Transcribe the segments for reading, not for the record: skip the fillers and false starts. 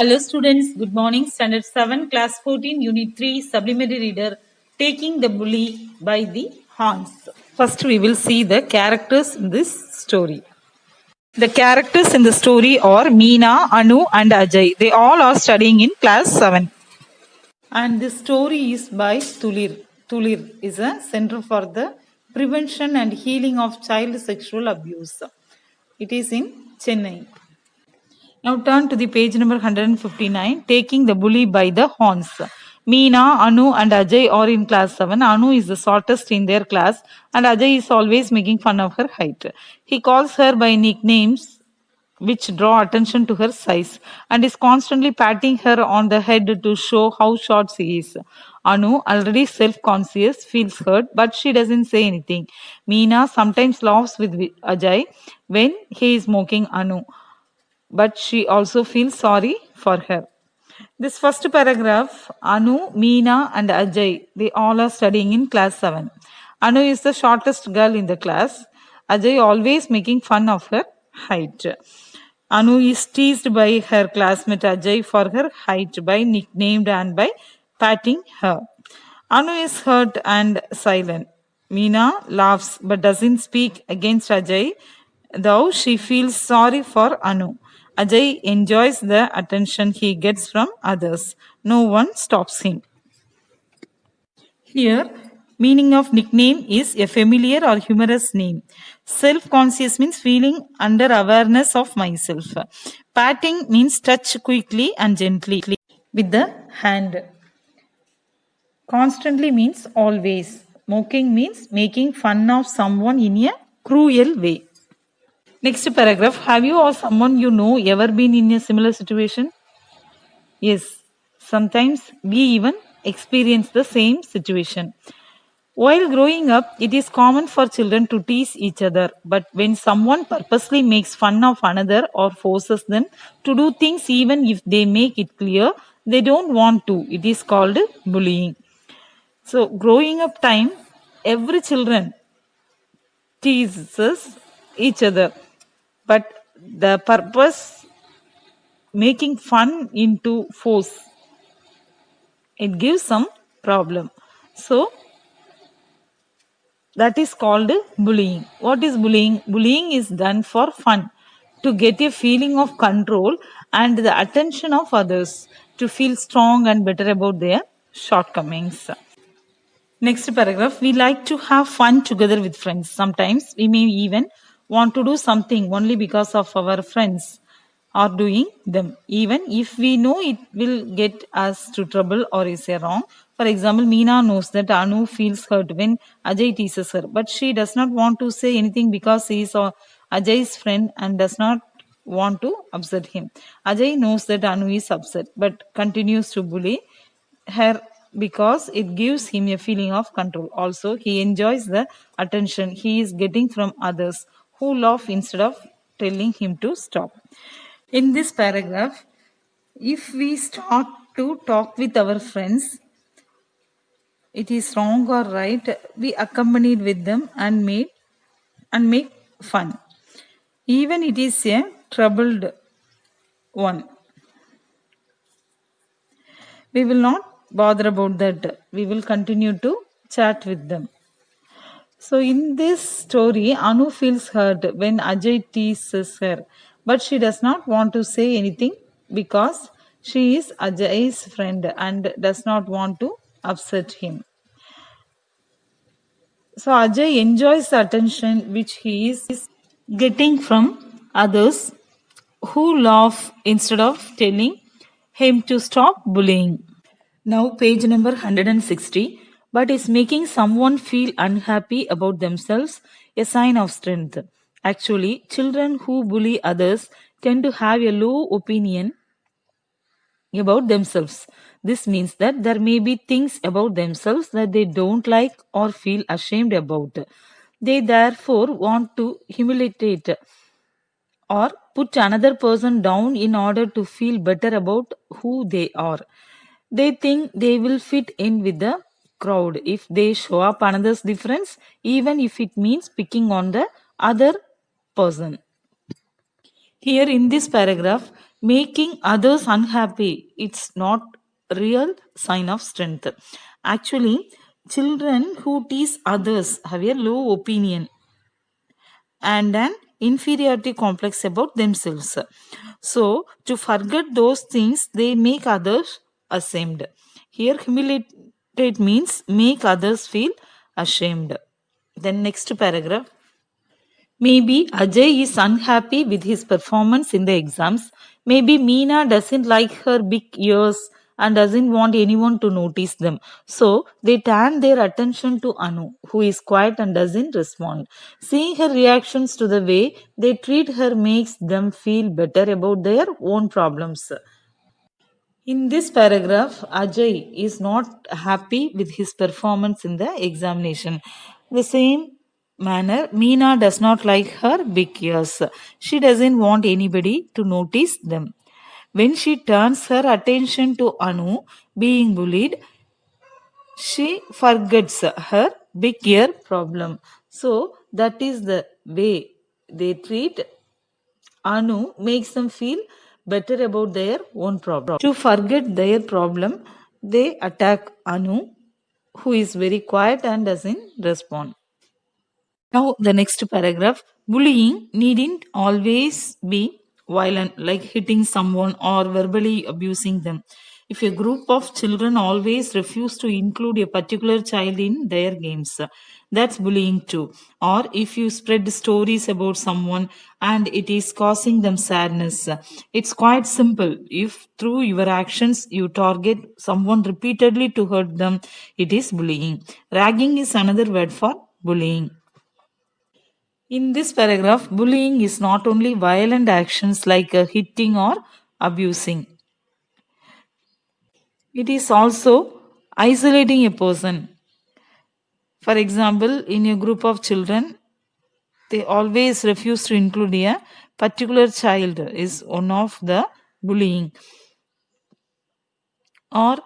Hello students, good morning. Standard 7, class 14, unit 3, supplementary reader, Taking the Bully by the Horns. First we will see the characters in this story. The characters in the story are Meena, Anu and Ajay. They all are studying in class 7. And this story is by Tulir. Tulir is a center for the prevention and healing of child sexual abuse. It is in Chennai. Now turn to the page number 159, Taking the Bully by the Horns. Meena, Anu and Ajay are in class 7. Anu is the shortest in their class and Ajay is always making fun of her height. He calls her by nicknames which draw attention to her size and is constantly patting her on the head to show how short she is. Anu, already self-conscious, feels hurt but she doesn't say anything. Meena sometimes laughs with Ajay when he is mocking Anu, but she also feels sorry for her. This first paragraph, Anu, Meena, and Ajay, they all are studying in class 7. Anu is the shortest girl in the class. Ajay always making fun of her height. Anu is teased by her classmate Ajay for her height by nicknamed and by patting her. Anu is hurt and silent. Meena laughs but doesn't speak against Ajay, though she feels sorry for Anu. Ajay enjoys the attention he gets from others. No one stops him. Here, meaning of nickname is a familiar or humorous name. Self-conscious means feeling under awareness of myself. Patting means touch quickly and gently with the hand. Constantly means always. Mocking means making fun of someone in a cruel way. Next paragraph. Have you or someone you know ever been in a similar situation? Yes. Sometimes we even experience the same situation. While growing up, it is common for children to tease each other, but when someone purposely makes fun of another or forces them to do things even if they make it clear they don't want to, it is called bullying. So, growing up time, every children teases each other, but the purpose making fun into force, it gives some problem. So, that is called bullying. What is bullying? Bullying is done for fun, to get a feeling of control and the attention of others, to feel strong and better about their shortcomings. Next paragraph, we like to have fun together with friends. Sometimes we may even want to do something only because of our friends are doing them, even if we know it will get us to trouble or is a wrong. For example, Meena knows that Anu feels hurt when Ajay teases her, but she does not want to say anything because he is Ajay's friend and does not want to upset him. Ajay knows that Anu is upset but continues to bully her because it gives him a feeling of control. Also, he enjoys the attention he is getting from others who laugh instead of telling him to stop. In this paragraph, if we start to talk with our friends, it is wrong or right, we accompanied with them and make fun. Even it is a troubled one. We will not bother about that. We will continue to chat with them. So, in this story, Anu feels hurt when Ajay teases her, but she does not want to say anything because she is Ajay's friend and does not want to upset him. So, Ajay enjoys the attention which he is getting from others who laugh instead of telling him to stop bullying. Now, page number 160. But is making someone feel unhappy about themselves a sign of strength? Actually, children who bully others tend to have a low opinion about themselves. This means that there may be things about themselves that they don't like or feel ashamed about. They therefore want to humiliate or put another person down in order to feel better about who they are. They think they will fit in with the crowd if they show up another's difference, even if it means picking on the other person. Here in this paragraph, Making others unhappy, it's not real sign of strength. Actually, children who tease others have a low opinion and an inferiority complex about themselves. So, to forget those things, they make others ashamed. Here, humiliate means make others feel ashamed. Then, next paragraph. Maybe Ajay is unhappy with his performance in the exams. Maybe Meena doesn't like her big ears and doesn't want anyone to notice them. So they turn their attention to Anu, who is quiet and doesn't respond. Seeing her reactions to the way they treat her makes them feel better about their own problems. In this paragraph, Ajay is not happy with his performance in the examination. The same manner, Meena does not like her big ears. She doesn't want anybody to notice them. When she turns her attention to Anu being bullied, she forgets her big ear problem. So, that is the way they treat Anu makes them feel better about their own problem. To forget their problem, they attack Anu, who is very quiet and doesn't respond. Now, the next paragraph, bullying needn't always be violent, like hitting someone or verbally abusing them. If a group of children always refuse to include a particular child in their games, that's bullying too. Or if you spread stories about someone and it is causing them sadness, it's quite simple. If through your actions you target someone repeatedly to hurt them, it is bullying. Ragging is another word for bullying. In this paragraph, bullying is not only violent actions like hitting or abusing, it is also isolating a person. For example, in a group of children, they always refuse to include a particular child is one of the bullying, or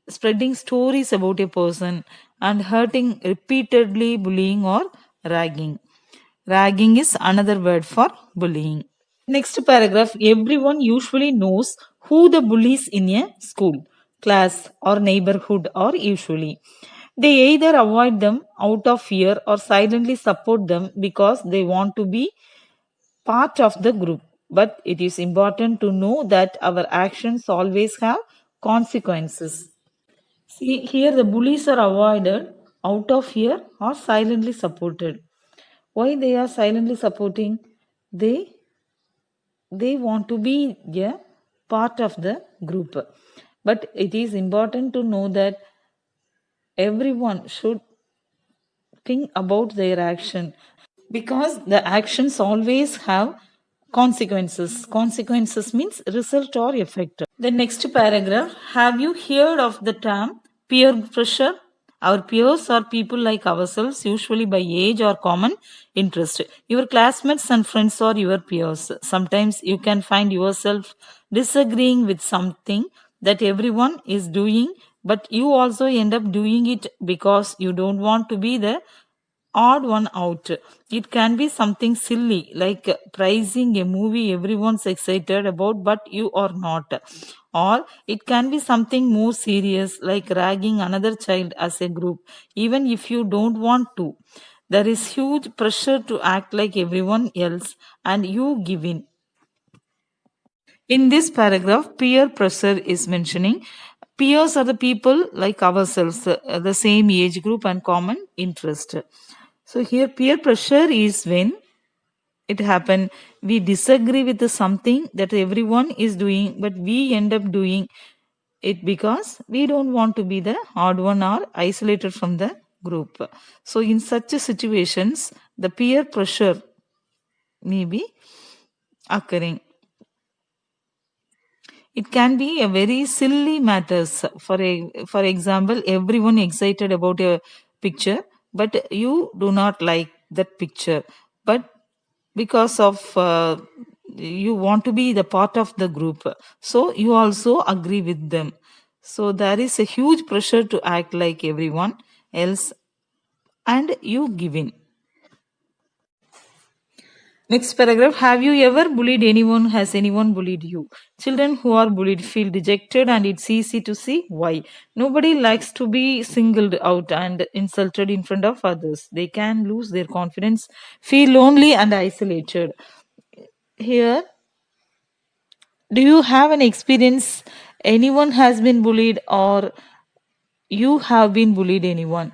spreading stories about a person and hurting repeatedly bullying or ragging. Ragging is another word for bullying. Next paragraph, everyone usually knows who the bullies in a school, class, or neighborhood are usually. They either avoid them out of fear or silently support them because they want to be part of the group. But it is important to know that our actions always have consequences. See, here the bullies are avoided out of fear or silently supported. Why they are silently supporting? They they want to be a part of the group, but it is important to know that everyone should think about their action because the actions always have consequences means result or effect. The next paragraph, have you heard of the term peer pressure? Our peers are people like ourselves, usually by age or common interest. Your classmates and friends are your peers. Sometimes you can find yourself disagreeing with something that everyone is doing, but you also end up doing it because you don't want to be the odd one out. It can be something silly like praising a movie everyone's excited about but you are not. Or it can be something more serious like ragging another child as a group, even if you don't want to. There is huge pressure to act like everyone else and you give in. In this paragraph, peer pressure is mentioning. Peers are the people like ourselves, the same age group and common interest. So here peer pressure is when it happen we disagree with the something that everyone is doing but we end up doing it because we don't want to be the odd one or isolated from the group. So in such situations the peer pressure may be occurring. It can be a very silly matters. For example, everyone excited about a picture, but you do not like that picture. But because of you want to be the part of the group, so you also agree with them. So there is a huge pressure to act like everyone else, and you give in. Next paragraph. Have you ever bullied anyone? Has anyone bullied you? Children who are bullied feel dejected, and it's easy to see why. Nobody likes to be singled out and insulted in front of others. They can lose their confidence, feel lonely and isolated. Here, do you have an experience? Anyone has been bullied, or you have been bullied anyone?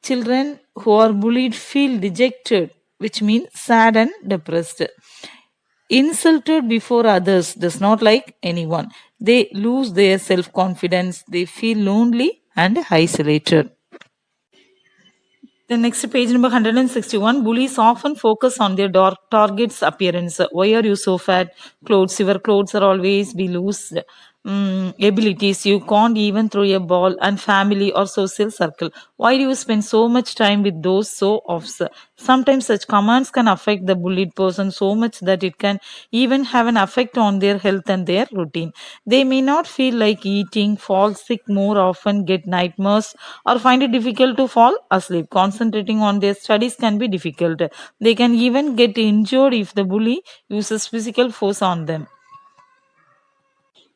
Children who are bullied feel dejected, which means sad and depressed. Insulted before others does not like anyone. They lose their self confidence, they feel lonely and isolated. The next page number 161. Bullies often focus on their target's appearance. Why are you so fat? Clothes, your clothes are always be loose. Abilities, you can't even throw a ball, and family or social circle. Why do you spend so much time with those so offs? Sometimes such comments can affect the bullied person so much that it can even have an effect on their health and their routine. They may not feel like eating, fall sick more often, get nightmares, or find it difficult to fall asleep. Concentrating on their studies can be difficult. They can even get injured if the bully uses physical force on them.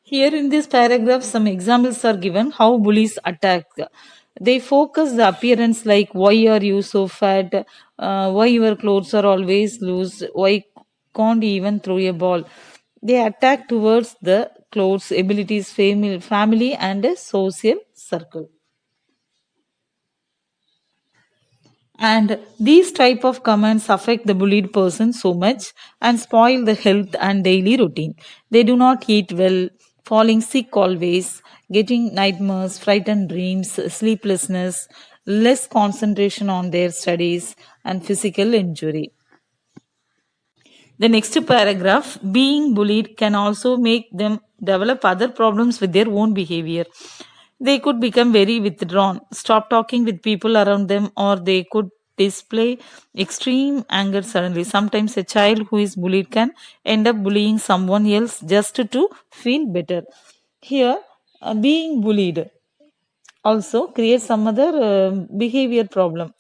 Here in this paragraph, some examples are given how bullies attack. They focus the appearance like why are you so fat, why your clothes are always loose, why can't you even throw a ball. They attack towards the clothes, abilities, family and a social circle. And these type of comments affect the bullied person so much and spoil the health and daily routine. They do not eat well, falling sick always, getting nightmares, frightened dreams, sleeplessness, less concentration on their studies, and physical injury. The next paragraph, being bullied can also make them develop other problems with their own behavior. They could become very withdrawn, stop talking with people around them, or they could display extreme anger suddenly. Sometimes a child who is bullied can end up bullying someone else just to feel better. Here, being bullied also creates some other behavior problem.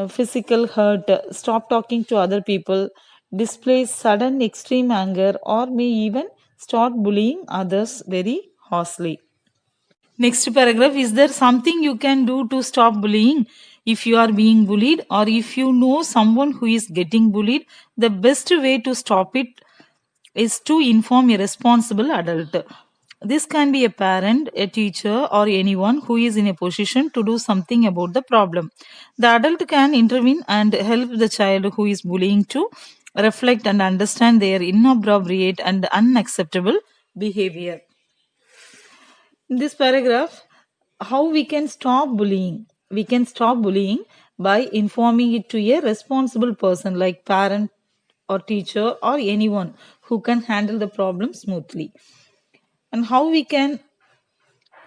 Physical hurt, stop talking to other people, displays sudden extreme anger, or may even start bullying others very harshly. Next paragraph, is there something you can do to stop bullying? If you are being bullied or if you know someone who is getting bullied, the best way to stop it is to inform a responsible adult. This can be a parent, a teacher, or anyone who is in a position to do something about the problem. The adult can intervene and help the child who is bullying to reflect and understand their inappropriate and unacceptable behavior. In this paragraph, how we can stop bullying? We can stop bullying by informing it to a responsible person like parent or teacher or anyone who can handle the problem smoothly. And how we can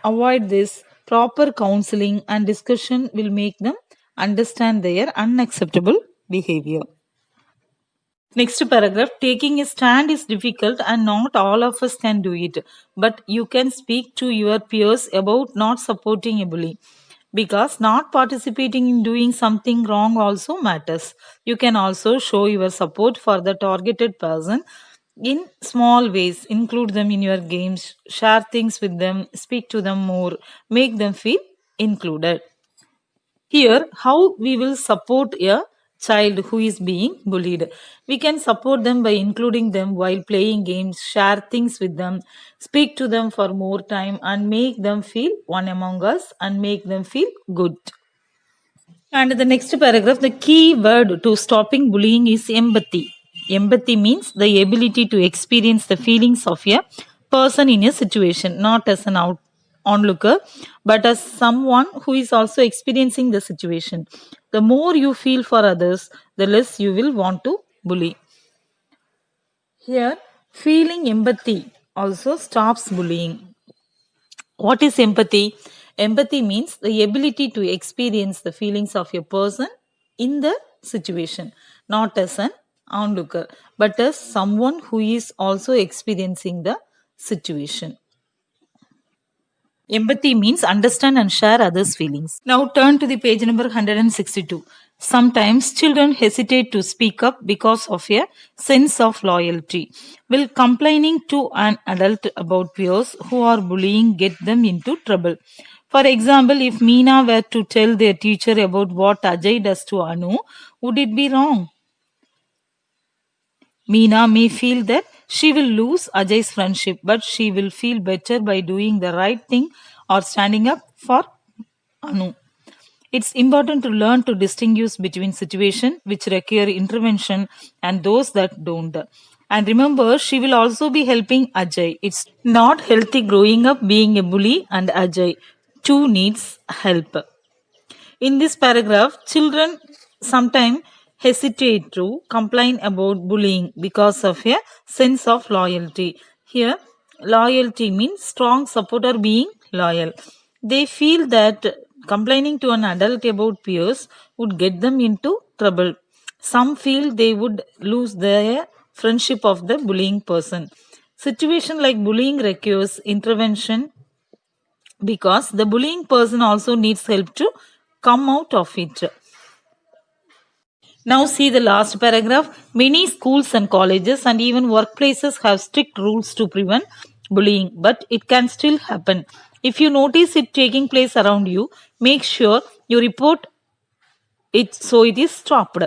avoid this? Proper counseling and discussion will make them understand their unacceptable behavior. Next paragraph, taking a stand is difficult and not all of us can do it. But you can speak to your peers about not supporting a bully because not participating in doing something wrong also matters. You can also show your support for the targeted person in small ways. Include them in your games, share things with them, speak to them more, make them feel included. Here, how we will support a child who is being bullied. We can support them by including them while playing games, share things with them, speak to them for more time, and make them feel one among us and make them feel good. And the next paragraph, the key word to stopping bullying is empathy. Empathy means the ability to experience the feelings of a person in a situation, not as an onlooker, but as someone who is also experiencing the situation. The more you feel for others, the less you will want to bully. Here, feeling empathy also stops bullying. What is empathy? Empathy means the ability to experience the feelings of a person in the situation, not as an onlooker, but as someone who is also experiencing the situation. Empathy means understand and share others' feelings. Now turn to the page number 162. Sometimes children hesitate to speak up because of a sense of loyalty. Will complaining to an adult about peers who are bullying get them into trouble? For example, if Meena were to tell their teacher about what Ajay does to Anu, would it be wrong? Meena may feel that she will lose Ajay's friendship, but she will feel better by doing the right thing or standing up for Anu. It's important to learn to distinguish between situations which require intervention and those that don't. And remember, she will also be helping Ajay. It's not healthy growing up being a bully and Ajay. Two needs help. In this paragraph, children sometimes hesitate to complain about bullying because of a sense of loyalty. Here, loyalty means strong support or being loyal. They feel that complaining to an adult about peers would get them into trouble. Some feel they would lose their friendship of the bullying person. Situation like bullying requires intervention because the bullying person also needs help to come out of it. Now, see the last paragraph. Many schools and colleges and even workplaces have strict rules to prevent bullying, but it can still happen. If you notice it taking place around you, make sure you report it so it is stopped.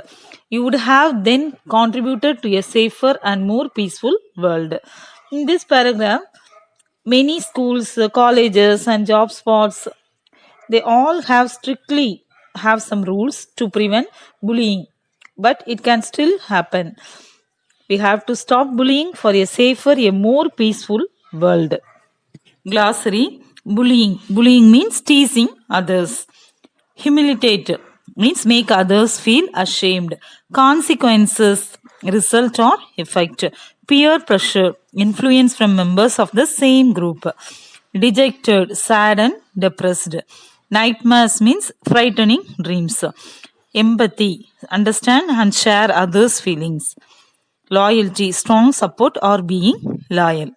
You would have then contributed to a safer and more peaceful world. In this paragraph, many schools, colleges, and job spots, they all have strictly have some rules to prevent bullying, but it can still happen. We have to stop bullying for a safer, a more peaceful world. Glossary. Bullying. Bullying means teasing others. Humiliate means make others feel ashamed. Consequences, result or effect. Peer pressure, influence from members of the same group. Dejected, sad and depressed. Nightmares means frightening dreams. Empathy, understand and share others' feelings. Loyalty, strong support or being loyal.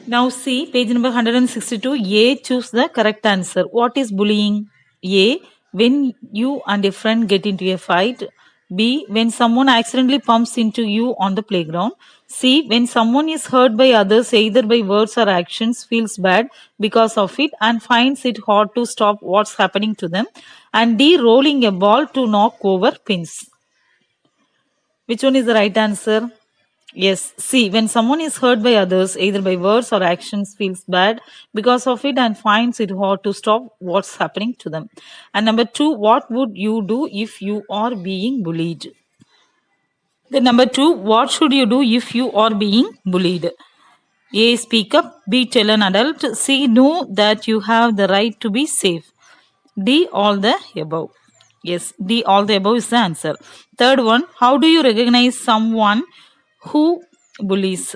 Now see page number 162. A, choose the correct answer. What is bullying? A, when you and a friend get into a fight. B, when someone accidentally bumps into you on the playground. C, when someone is hurt by others either by words or actions, feels bad because of it and finds it hard to stop what's happening to them. And D, rolling a ball to knock over pins. Which one is the right answer? Yes. See, when someone is hurt by others, either by words or actions, feels bad because of it and finds it hard to stop what's happening to them. And number two, what would you do if you are being bullied? Then number two, what should you do if you are being bullied? A, speak up. B, tell an adult. C, know that you have the right to be safe. D, all the above. Yes, D, all the above is the answer. Third one, how do you recognize someone who bullies?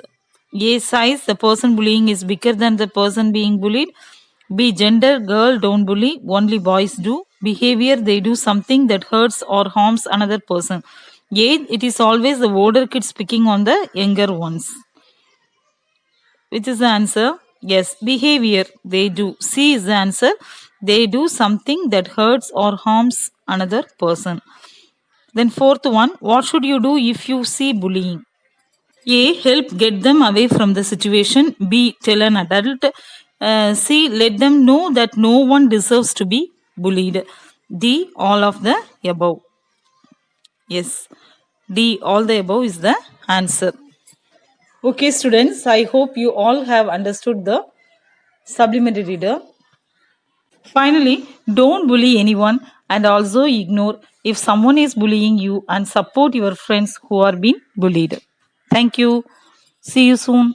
A, size, the person bullying is bigger than the person being bullied. B, gender, girl don't bully, only boys do. Behavior, they do something that hurts or harms another person. A, it is always the older kids picking on the younger ones. Which is the answer? Yes, behavior, they do. C is the answer. They do something that hurts or harms another person. Then fourth one, what should you do if you see bullying? A, help get them away from the situation. B, tell an adult. C, let them know that no one deserves to be bullied. D, all of the above. Yes, D, all the above is the answer. Okay, students, I hope you all have understood the supplementary reader. Finally, don't bully anyone and also ignore if someone is bullying you and support your friends who are being bullied. Thank you. See you soon.